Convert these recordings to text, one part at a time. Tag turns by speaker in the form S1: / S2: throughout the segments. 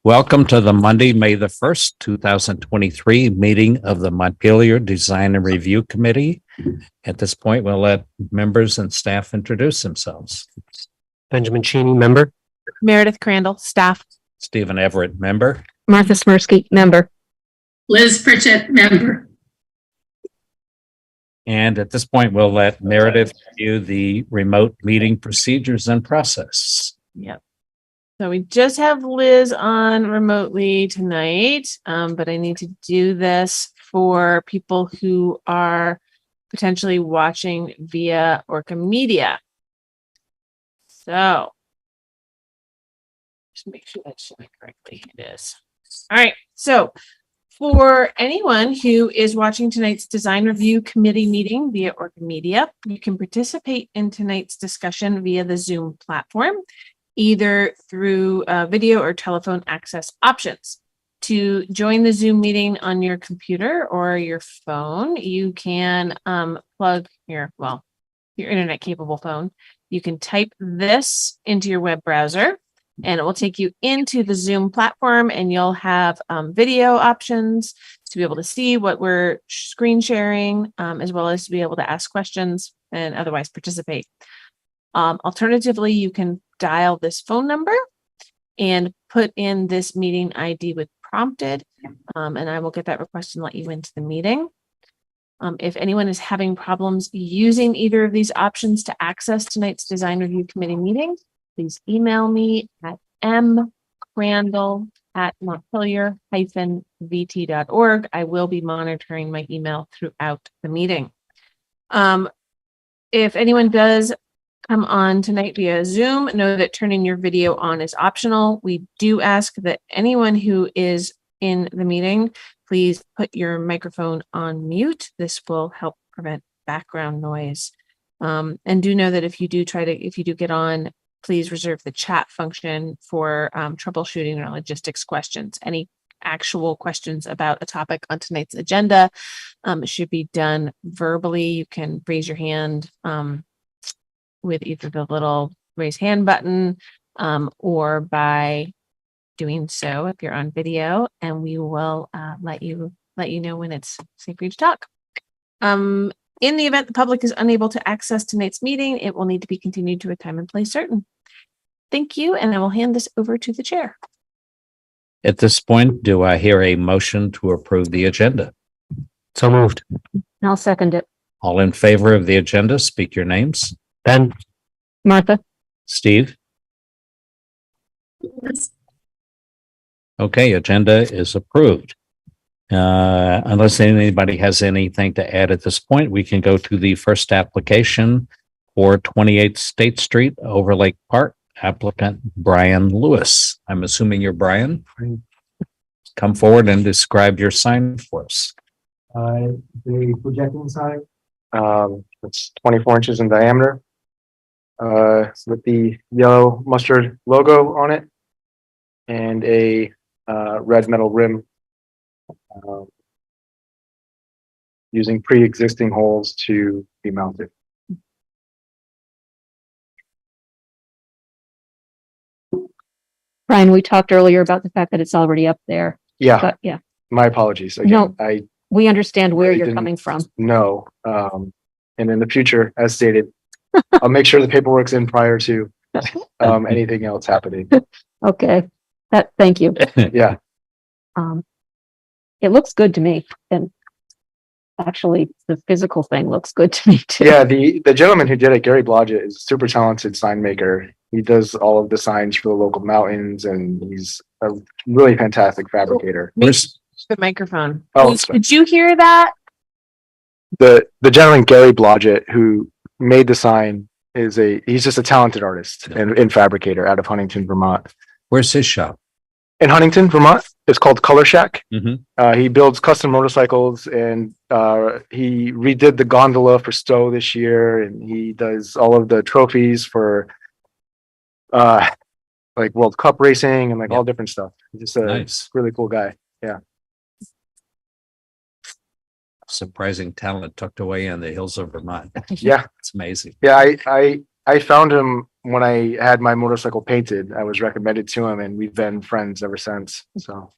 S1: Welcome to the Monday, May the 1st, 2023 meeting of the Montpelier Design and Review Committee. At this point, we'll let members and staff introduce themselves.
S2: Benjamin Cheney, member.
S3: Meredith Crandall, staff.
S1: Stephen Everett, member.
S4: Martha Smirsky, member.
S5: Liz Pritchett, member.
S1: And at this point, we'll let Meredith review the remote meeting procedures and process.
S3: Yep. So we just have Liz on remotely tonight, but I need to do this for people who are potentially watching via ORCA Media. So just make sure that's showing correctly. It is. All right. So for anyone who is watching tonight's Design Review Committee meeting via ORCA Media, you can participate in tonight's discussion via the Zoom platform, either through video or telephone access options. To join the Zoom meeting on your computer or your phone, you can plug your internet capable phone. You can type this into your web browser and it will take you into the Zoom platform, and you'll have video options to be able to see what we're screen sharing, as well as to be able to ask questions and otherwise participate. Alternatively, you can dial this phone number and put in this meeting ID with prompted, and I will get that request and let you into the meeting. If anyone is having problems using either of these options to access tonight's Design Review Committee meeting, please email me at mcrandall@montpelier-vt.org. I will be monitoring my email throughout the meeting. If anyone does come on tonight via Zoom, know that turning your video on is optional. We do ask that anyone who is in the meeting, please put your microphone on mute. This will help prevent background noise. And do know that if you do get on, please reserve the chat function for troubleshooting or logistics questions. Any actual questions about a topic on tonight's agenda should be done verbally. You can raise your hand with either the little raise hand button or by doing so if you're on video, and we will let you know when it's safe for you to talk. In the event the public is unable to access tonight's meeting, it will need to be continued to a time and place certain. Thank you, and I will hand this over to the chair.
S1: At this point, do I hear a motion to approve the agenda?
S2: So moved.
S4: I'll second it.
S1: All in favor of the agenda, speak your names.
S2: Ben.
S4: Martha.
S1: Steve?
S5: Liz.
S1: Okay, agenda is approved. Unless anybody has anything to add at this point, we can go to the first application for 28 State Street, Overlake Park, applicant Brian Lewis. I'm assuming you're Brian. Come forward and describe your sign for us.
S6: The projecting sign, it's 24 inches in diameter, with the yellow mustard logo on it and a red metal rim, using pre-existing holes to be mounted.
S4: Brian, we talked earlier about the fact that it's already up there.
S6: Yeah,
S4: But yeah,
S6: my apologies. Again,
S4: No.
S6: I
S4: we understand where
S6: really
S4: you're
S6: didn't
S4: coming from.
S6: know. And in the future, as stated, I'll make sure the paperwork's in prior to anything else happening.
S4: Okay. Thank you.
S6: Yeah.
S4: It looks good to me. And actually the physical thing looks good to me too.
S6: Yeah, the gentleman who did it, Gary Blodgett, is a super talented sign maker. He does all of the signs for the local mountains, and he's a really fantastic fabricator.
S1: Where's
S3: The microphone.
S6: Oh,
S3: Did you hear that?
S6: the gentleman Gary Blodgett, who made the sign, he's just a talented artist and fabricator out of Huntington, Vermont.
S1: where's his shop?
S6: In Huntington, Vermont, it's called Color Shack.
S1: Mm-hmm.
S6: He builds custom motorcycles, and he redid the gondola for Stowe this year, and he does all of the trophies for like World Cup racing and like all different stuff. He's just a
S1: Nice.
S6: really cool guy. Yeah.
S1: Surprising talent tucked away in the hills of Vermont.
S6: Yeah.
S1: It's amazing.
S6: Yeah. I found him when I had my motorcycle painted, I was recommended to him and we've been friends ever since. So.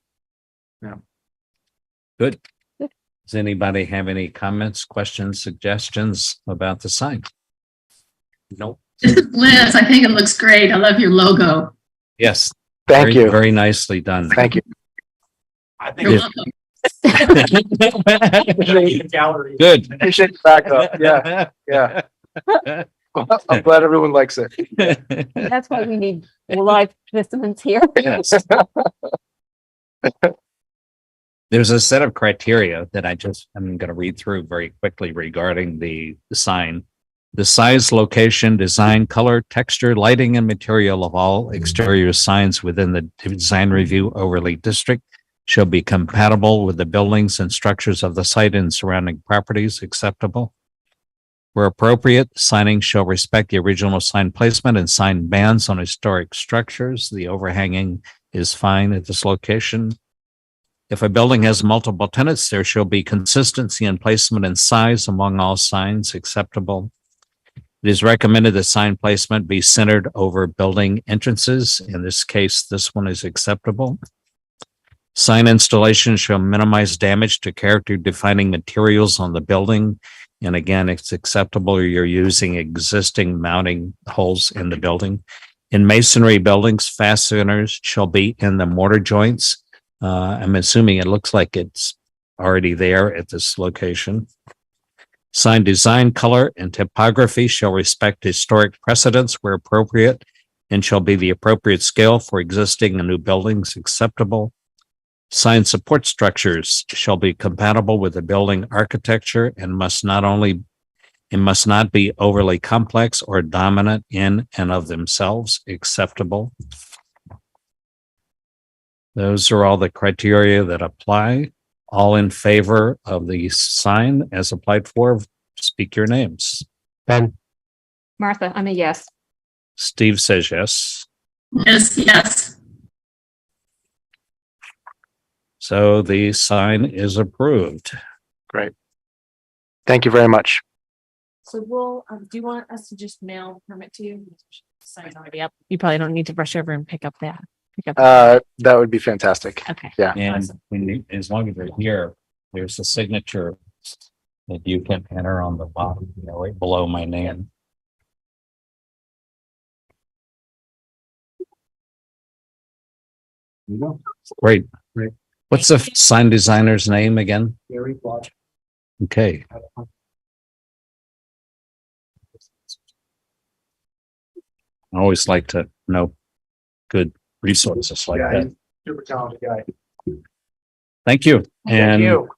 S1: Good. Does anybody have any comments, questions, suggestions about the sign? Nope.
S5: Liz, I think it looks great. I love your logo.
S1: Yes.
S6: Thank
S1: very,
S6: you.
S1: Very nicely done.
S6: Thank you.
S5: You're welcome.
S1: Good.
S6: Appreciate the backup. Yeah, yeah. I'm glad everyone likes it.
S4: That's why we need live participants here.
S1: Yes. There's a set of criteria that I'm going to read through very quickly regarding the sign. The size, location, design, color, texture, lighting, and material of all exterior signs within the design review overlay district shall be compatible with the buildings and structures of the site and surrounding properties acceptable. Where appropriate, signing shall respect the original sign placement and sign bans on historic structures. The overhanging is fine at this location. If a building has multiple tenants, there shall be consistency in placement and size among all signs acceptable. It is recommended that sign placement be centered over building entrances. In this case, this one is acceptable. Sign installation shall minimize damage to character defining materials on the building. And again, it's acceptable. You're using existing mounting holes in the building. In masonry buildings, fasteners shall be in the mortar joints. I'm assuming it looks like it's already there at this location. Sign design, color, and typography shall respect historic precedents where appropriate and shall be the appropriate scale for existing and new buildings acceptable. Sign support structures shall be compatible with the building architecture and must not be overly complex or dominant in and of themselves acceptable. Those are all the criteria that apply. All in favor of the sign as applied for, speak your names.
S2: Ben,
S4: Martha, I'm a yes.
S1: Steve says yes.
S5: Liz, yes.
S1: So the sign is approved.
S6: Great. Thank you very much.
S3: So we'll, do you want us to just mail the permit to you? Sign already up. You probably don't need to rush over and pick up that.
S6: That would be fantastic.
S3: Okay.
S6: Yeah.
S1: And we need, as long as they're here, there's a signature that you can enter on the bottom, right below my name. Great.
S6: Great.
S1: What's the sign designer's name again?
S6: Gary Watch.
S1: Okay. I always like to know good resources like that.
S6: Super talented guy.
S1: Thank you.
S6: Thank
S1: And
S6: you.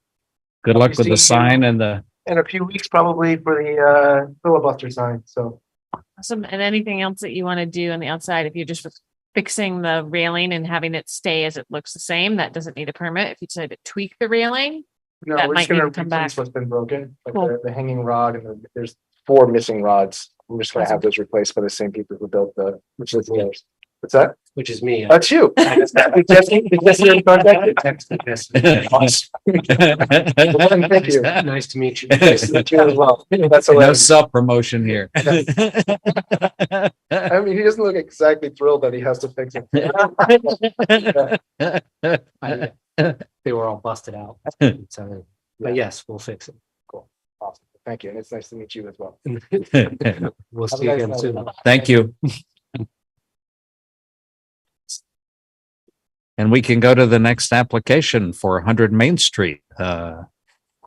S1: good luck with
S6: See
S1: the
S6: you
S1: sign and the,
S6: In a few weeks, probably for the filibuster sign. So
S3: Awesome. And anything else that you want to do on the outside, if you're just fixing the railing and having it stay as it looks the same, that doesn't need a permit. If you decide to tweak the railing,
S6: no,
S3: That
S6: we're just
S3: might need
S6: gonna
S3: to come
S6: replace
S3: back.
S6: what's been broken, like
S3: Cool.
S6: the hanging rod and there's 4 missing rods. I'm just gonna
S3: Awesome.
S6: have those replaced by the same people who built which is the others. What's that?
S2: which is me.
S6: That's you. Just your contact. Thank you.
S2: Nice to meet you.
S6: Nice to meet you as well. That's
S1: no
S6: hilarious.
S1: self-promotion here.
S6: I mean, he doesn't look exactly thrilled that he has to fix it.
S2: They were all busted out. So, but yes, we'll fix it.
S6: Cool. Awesome. Thank you. And it's nice to meet you as well.
S2: We'll
S6: Have a
S2: see
S6: nice
S2: again
S6: night.
S2: soon.
S1: Thank you. And we can go to the next application for 100 Main Street,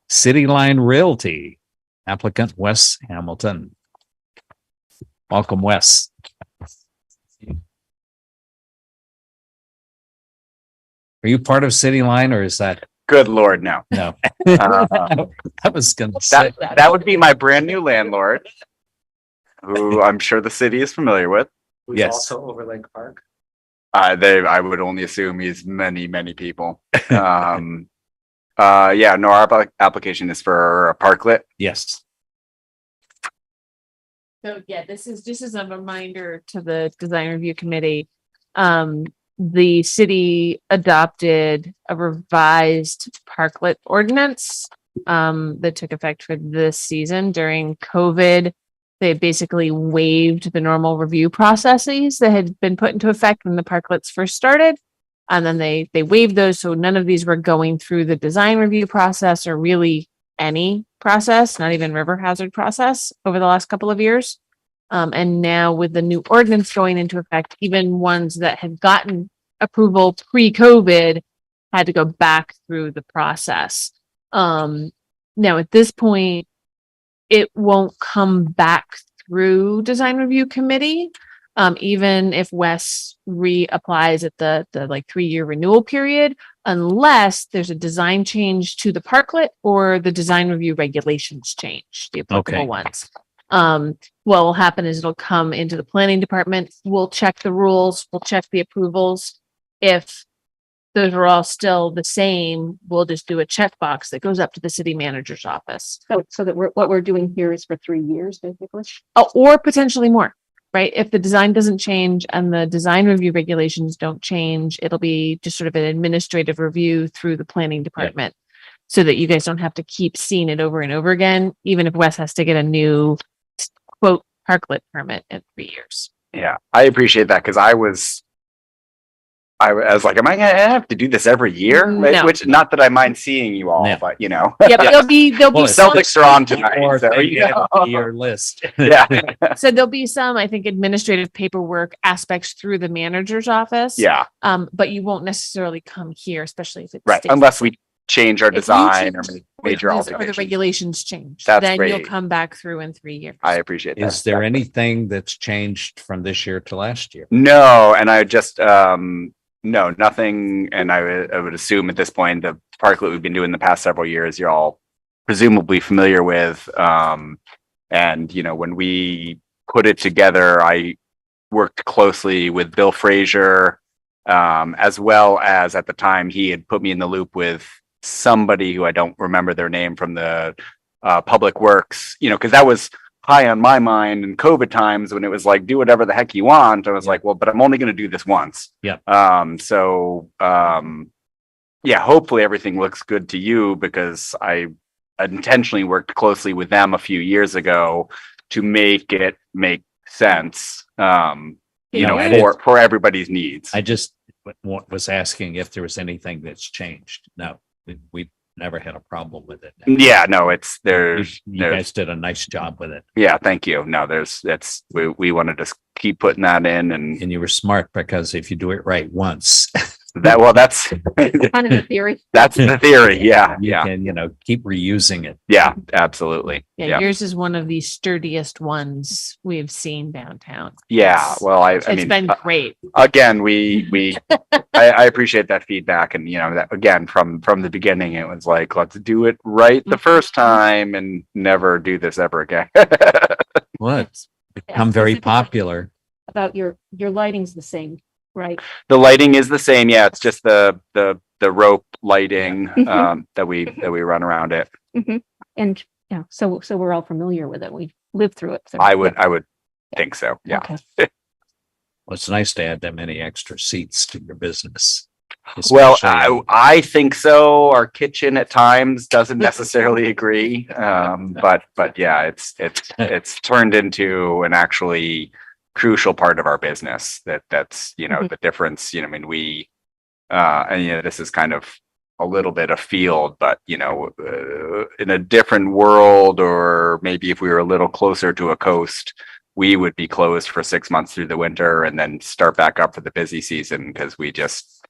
S1: City Line Realty, applicant Wes Hamilton. Welcome, Wes. Are you part of City Line or is that,
S7: Good Lord, no.
S1: no?
S7: Uh,
S1: I was gonna say,
S7: that would be my brand new landlord, who I'm sure the city is familiar with.
S2: Who's
S1: Yes.
S2: also over Lake Park.
S7: I would only assume he's many people. Yeah, no, our application is for a parklet.
S1: yes.
S3: so yeah, this is a reminder to the design review committee. The city adopted a revised parklet ordinance that took effect for this season during COVID. They basically waived the normal review processes that had been put into effect when the parklets first started. And then they waived those. So none of these were going through the design review process or really any process, not even river hazard process over the last couple of years. And now with the new ordinance going into effect, even ones that had gotten approval pre-COVID had to go back through the process. Now at this point, it won't come back through design review committee. Even if Wes reapplies at the like 3-year renewal period, unless there's a design change to the parklet or the design review regulations change, the applicable
S1: Okay.
S3: ones. What will happen is it'll come into the planning department. We'll check the rules, we'll check the approvals. If those are all still the same, we'll just do a checkbox that goes up to the city manager's office.
S4: So that what we're doing here is for 3 years, basically.
S3: Oh, or potentially more, right? If the design doesn't change and the design review regulations don't change, it'll be just sort of an administrative review through the planning department. So that you guys don't have to keep seeing it over and over again, even if Wes has to get a new quote parklet permit in 3 years.
S7: Yeah, I appreciate that because I was like, am I gonna have to do this every year?
S3: No.
S7: Which, not that I mind seeing you all,
S1: No.
S7: but you know.
S3: Yep, there'll be
S1: Well,
S3: some,
S7: Celtics are on tonight.
S1: Or
S7: So,
S1: they
S7: you
S1: get
S7: know.
S1: your list.
S7: Yeah.
S3: so there'll be some, I think, administrative paperwork aspects through the manager's office.
S7: Yeah,
S3: But you won't necessarily come here, especially if it's
S7: right. Unless we change our design or major
S3: or the
S7: alterations.
S3: regulations change.
S7: That's
S3: then you'll
S7: great.
S3: come back through in 3 years.
S7: I appreciate that.
S1: Is there anything that's changed from this year to last year?
S7: No, and I just, no, nothing. And I would assume at this point, the parklet we've been doing the past several years, you're all presumably familiar with. And, you know, when we put it together, I worked closely with Bill Frazier, as well as at the time he had put me in the loop with somebody who I don't remember their name from the Public Works, you know, because that was high on my mind in COVID times when it was like, do whatever the heck you want. I was like, well, but I'm only going to do this once.
S1: Yeah.
S7: Yeah, hopefully everything looks good to you because I intentionally worked closely with them a few years ago to make it make sense, you know,
S1: Yeah.
S7: for everybody's needs.
S1: I just was asking if there was anything that's changed. No, we never had a problem with it.
S7: Yeah, no, it's
S1: You
S7: there's
S1: guys did a nice job with it.
S7: yeah, thank you. No, we want to just keep putting that in and
S1: And you were smart because if you do it right once,
S7: that's
S4: Kind of a theory.
S7: that's the theory. Yeah,
S1: you
S7: yeah,
S1: can, keep reusing it.
S7: yeah, absolutely.
S3: Yeah,
S7: Yeah,
S3: yours is one of the sturdiest ones we've seen downtown.
S7: yeah. Well, I
S3: It's
S7: mean,
S3: been great.
S7: again, I appreciate that feedback, and you know, that again from the beginning, it was like, let's do it right the first time and never do this ever again.
S1: Well, it's become very popular.
S4: About your lighting's the same, right?
S7: The lighting is the same. Yeah, it's just the rope lighting
S4: Mhm.
S7: that we run around it.
S4: And yeah, so we're all familiar with it. We lived through it. So,
S7: I would think so. Yeah.
S4: Okay.
S1: Well, it's nice to add that many extra seats to your business.
S7: Well,
S1: Especially-
S7: I think so. Our kitchen at times doesn't necessarily agree. But yeah, it's turned into an actually crucial part of our business that's, you know, the difference, you know, I mean, and you know, this is kind of a little bit of field, but you know, in a different world, or maybe if we were a little closer to a coast, we would be closed for 6 months through the winter and then start back up for the busy season because we just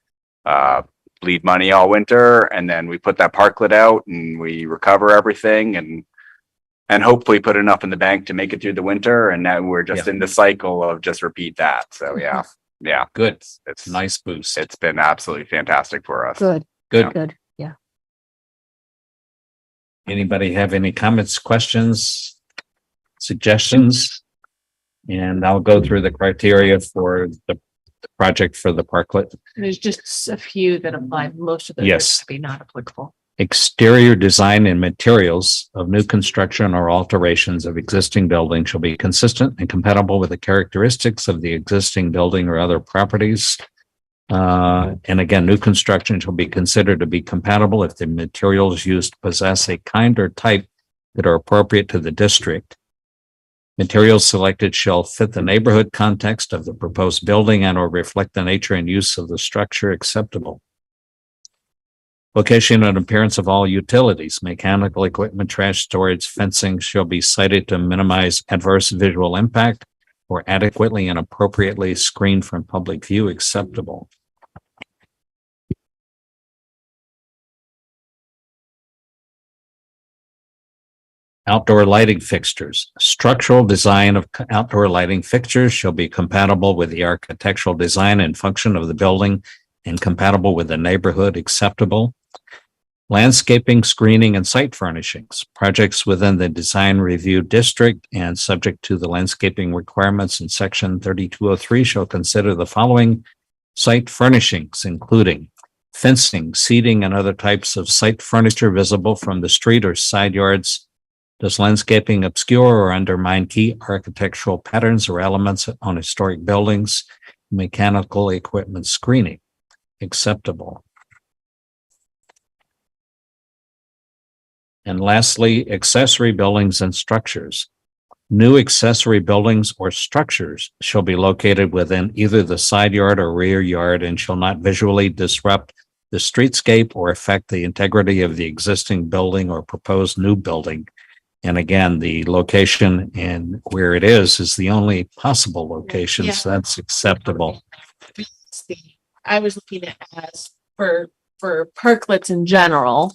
S7: bleed money all winter, and then we put that parklet out and we recover everything and hopefully put enough in the bank to make it through the winter, and now we're just in the cycle of just repeat that. So yeah,
S1: Good.
S7: it's
S1: Nice boost.
S7: it's been absolutely fantastic for us.
S4: Good,
S1: Good.
S4: good. Yeah.
S1: Anybody have any comments, questions, suggestions? And I'll go through the criteria for the project for the parklet.
S3: There's just a few that apply. Most of those
S1: Yes.
S3: are be not applicable.
S1: Exterior design and materials of new construction or alterations of existing buildings shall be consistent and compatible with the characteristics of the existing building or other properties. And again, new construction shall be considered to be compatible if the materials used possess a kind or type that are appropriate to the district. Materials selected shall fit the neighborhood context of the proposed building and or reflect the nature and use of the structure acceptable. Location and appearance of all utilities, mechanical equipment, trash storage, fencing shall be sited to minimize adverse visual impact or adequately and appropriately screened from public view acceptable. Outdoor lighting fixtures. Structural design of outdoor lighting fixtures shall be compatible with the architectural design and function of the building and compatible with the neighborhood acceptable. Landscaping, screening, and site furnishings. Projects within the design review district and subject to the landscaping requirements in section 3203 shall consider the following site furnishings, including fencing, seating, and other types of site furniture visible from the street or side yards. Does landscaping obscure or undermine key architectural patterns or elements on historic buildings? Mechanical equipment screening, acceptable. And lastly, accessory buildings and structures. New accessory buildings or structures shall be located within either the side yard or rear yard and shall not visually disrupt the streetscape or affect the integrity of the existing building or proposed new building. And again, the location and where it is the only possible location,
S3: Yeah.
S1: so that's acceptable.
S3: I was looking at as for parklets in general,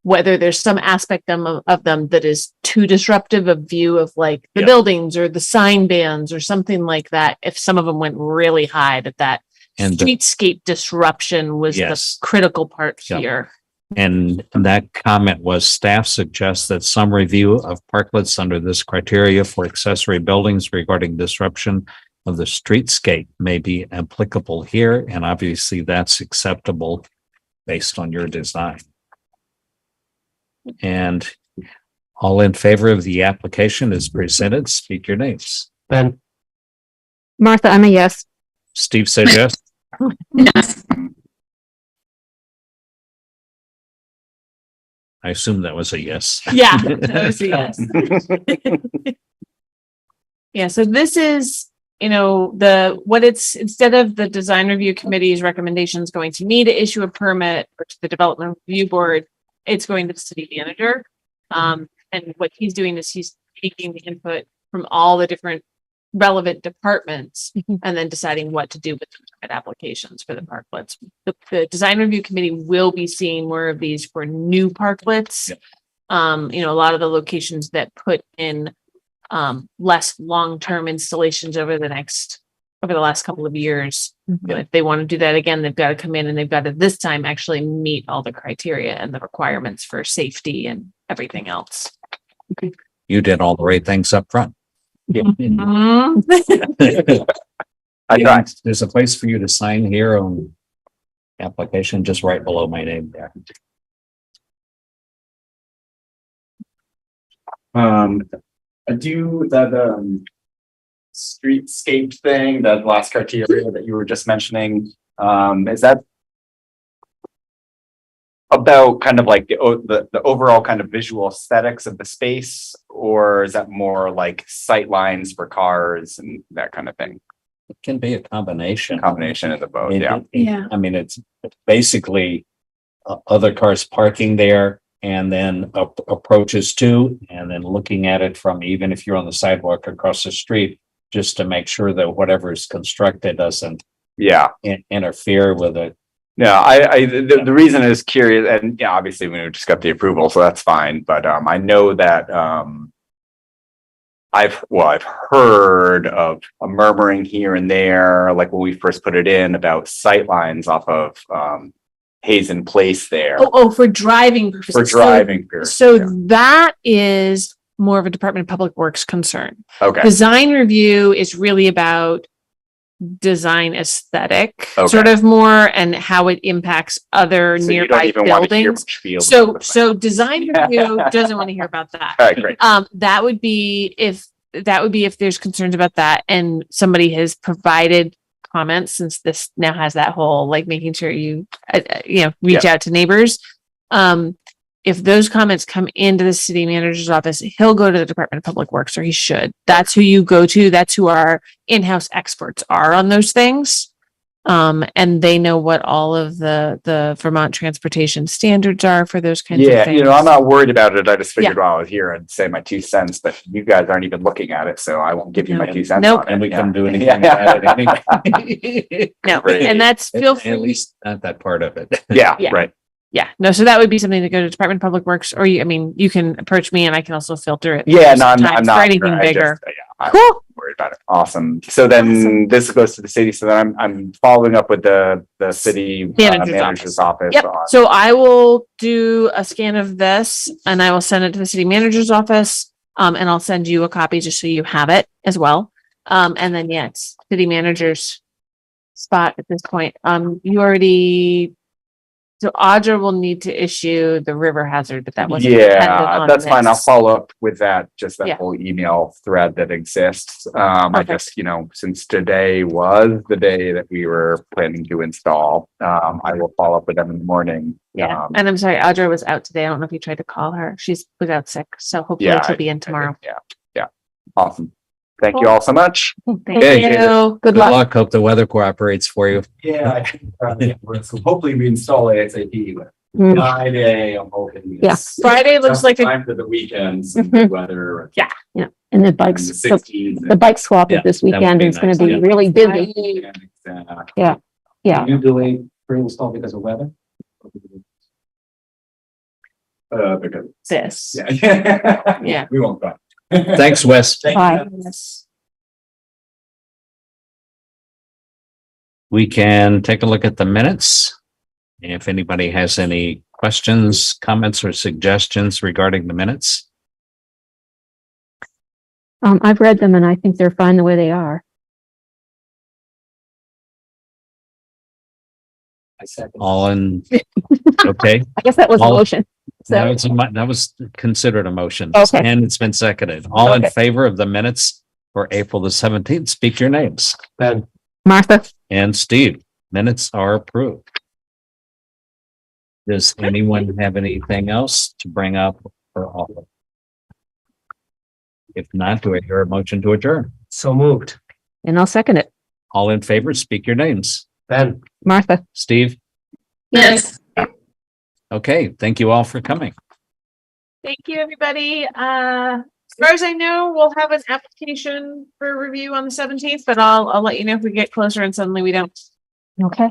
S3: whether there's some aspect of them that is too disruptive of view of like the
S1: Yeah.
S3: buildings or the sign bands or something like that. If some of them went really high, that
S1: And the-
S3: streetscape disruption was
S1: Yes.
S3: the critical part
S1: Yeah.
S3: here.
S1: And that comment was staff suggests that some review of parklets under this criteria for accessory buildings regarding disruption of the streetscape may be applicable here. And obviously that's acceptable based on your design. And all in favor of the application as presented, speak your names.
S6: Ben,
S4: Martha, I'm a yes.
S1: Steve says yes.
S5: Yes.
S1: I assume that was a yes.
S3: Yeah, that was a yes. Yeah, so this is, instead of the design review committee's recommendations going to me to issue a permit or to the development review board, it's going to the city manager. And what he's doing is he's taking the input from all the different relevant departments and then deciding what to do with the permit applications for the parklets. The design review committee will be seeing more of these for new parklets.
S1: Yep.
S3: A lot of the locations that put in less long-term installations over the last couple of years. If they want to do that again, they've got to come in and they've got to this time actually meet all the criteria and the requirements for safety and everything else.
S1: You did all the right things up front.
S3: Mhm.
S7: I tried.
S1: There's a place for you to sign here on application, just right below my name there.
S8: I do that streetscape thing, that last criteria that you were just mentioning. Is that about kind of like the overall kind of visual aesthetics of the space, or is that more like sight lines for cars and that kind of thing?
S1: It can be a combination.
S8: Combination of the both, yeah.
S3: Yeah.
S1: I mean, it's basically other cars parking there and then approaches to, and then looking at it from, even if you're on the sidewalk across the street, just to make sure that whatever is constructed doesn't
S7: Yeah.
S1: interfere with it.
S7: No, the reason is curious, and yeah, obviously we just got the approval, so that's fine. But I know that I've heard of a murmuring here and there, like when we first put it in, about sight lines off of Hazen Place there
S3: For driving purposes.
S7: for driving. period.
S3: So
S7: Yeah.
S3: that is more of a Department of Public Works concern.
S7: Okay.
S3: Design review is really about design aesthetic,
S7: Okay.
S3: sort of more, and how it impacts other
S7: So you don't
S3: nearby
S7: even want to hear
S3: buildings.
S7: much field.
S3: So design review doesn't want to hear about that.
S7: All right, great.
S3: That would be if there's concerns about that and somebody has provided comments, since this now has that whole, like, making sure you reach out to neighbors. if those comments come into the city manager's office, he'll go to the Department of Public Works, or he should. That's who you go to. That's who our in-house experts are on those things. And they know what all of the Vermont transportation standards are for those kinds of
S8: Yeah,
S3: things.
S8: you know, I'm not worried about it. I just figured while I was here, I'd say my 2 cents, but you guys aren't even looking at it, so I won't give you my 2 cents.
S3: Nope.
S8: on it.
S1: And we
S8: Yeah.
S1: couldn't do anything
S8: Yeah.
S1: about it anyway.
S3: No,
S8: Great.
S3: and that's feel free.
S1: At least not that part of it.
S8: Yeah,
S3: Yeah.
S8: right.
S3: Yeah, no, so that would be something to go to Department of Public Works, or you, I mean, you can approach me and I can also filter it.
S8: Yeah, no, I'm
S3: sometimes
S8: not.
S3: for anything
S8: I
S3: bigger.
S8: just, yeah, I'm
S3: Cool.
S8: worried about it. Awesome. So then this goes to the city. So then I'm following up with the city manager's office.
S3: Yep.
S8: on-
S3: So I will do a scan of this and I will send it to the city manager's office. And I'll send you a copy just so you have it as well. And then, yeah, it's city manager's spot at this point. You already, so Audra will need to issue the river hazard, but that wasn't. dependent
S8: Yeah,
S3: on
S8: that's fine. I'll
S3: this.
S8: follow up with that, just that
S3: Yeah.
S8: whole email thread that exists. I
S3: Perfect.
S8: just, you know, since today was the day that we were planning to install, I will follow up with them in the morning.
S3: Yeah, and I'm sorry, Audra was out today. I don't know if you tried to call her. She's was out sick, so hopefully
S8: Yeah,
S3: she'll be in tomorrow.
S8: Yeah. Awesome. Thank you all so much.
S3: Thank
S1: Okay.
S3: you.
S4: Good
S1: Good
S4: luck.
S1: luck. Hope the weather cooperates for you.
S9: Yeah, I think, so hopefully we install ASAP, but
S4: Mm.
S9: Friday, I'm hoping.
S4: Yeah.
S9: it's
S3: Friday looks
S9: just
S3: like a,
S9: time for the weekends and good weather.
S3: Yeah.
S4: And the
S9: And
S4: bikes,
S9: the
S4: the
S9: 16s.
S4: the bike swap
S1: Yeah,
S4: is this
S1: that would
S4: weekend.
S1: be
S4: It's gonna
S1: nice,
S4: be
S1: yeah.
S4: really busy. Yeah. Yeah.
S2: You delayed for install because of weather?
S9: Because.
S3: this.
S9: Yeah.
S3: Yeah.
S9: We won't go.
S1: Thanks, Wes.
S4: Bye.
S1: We can take a look at the minutes. If anybody has any questions, comments, or suggestions regarding the minutes.
S4: I've read them and I think they're fine the way they are.
S2: I second.
S1: All in, okay,
S4: I guess that was a
S1: All-
S4: motion.
S1: that
S4: So,
S1: was considered a motion.
S4: Okay.
S1: And it's been seconded. All in
S4: Okay.
S1: favor of the minutes for April the 17th, speak your names.
S2: Ben,
S4: Martha,
S1: And Steve, minutes are approved. Does anyone have anything else to bring up or offer? If not, do I hear a motion to adjourn?
S2: so moved.
S4: and I'll second it.
S1: All in favor, speak your names.
S2: Ben.
S4: Martha.
S1: Steve?
S5: Yes.
S1: Okay, thank you all for coming.
S3: Thank you, everybody. As far as I know, we'll have an application for review on the 17th, but I'll let you know if we get closer and suddenly we don't.
S4: Okay.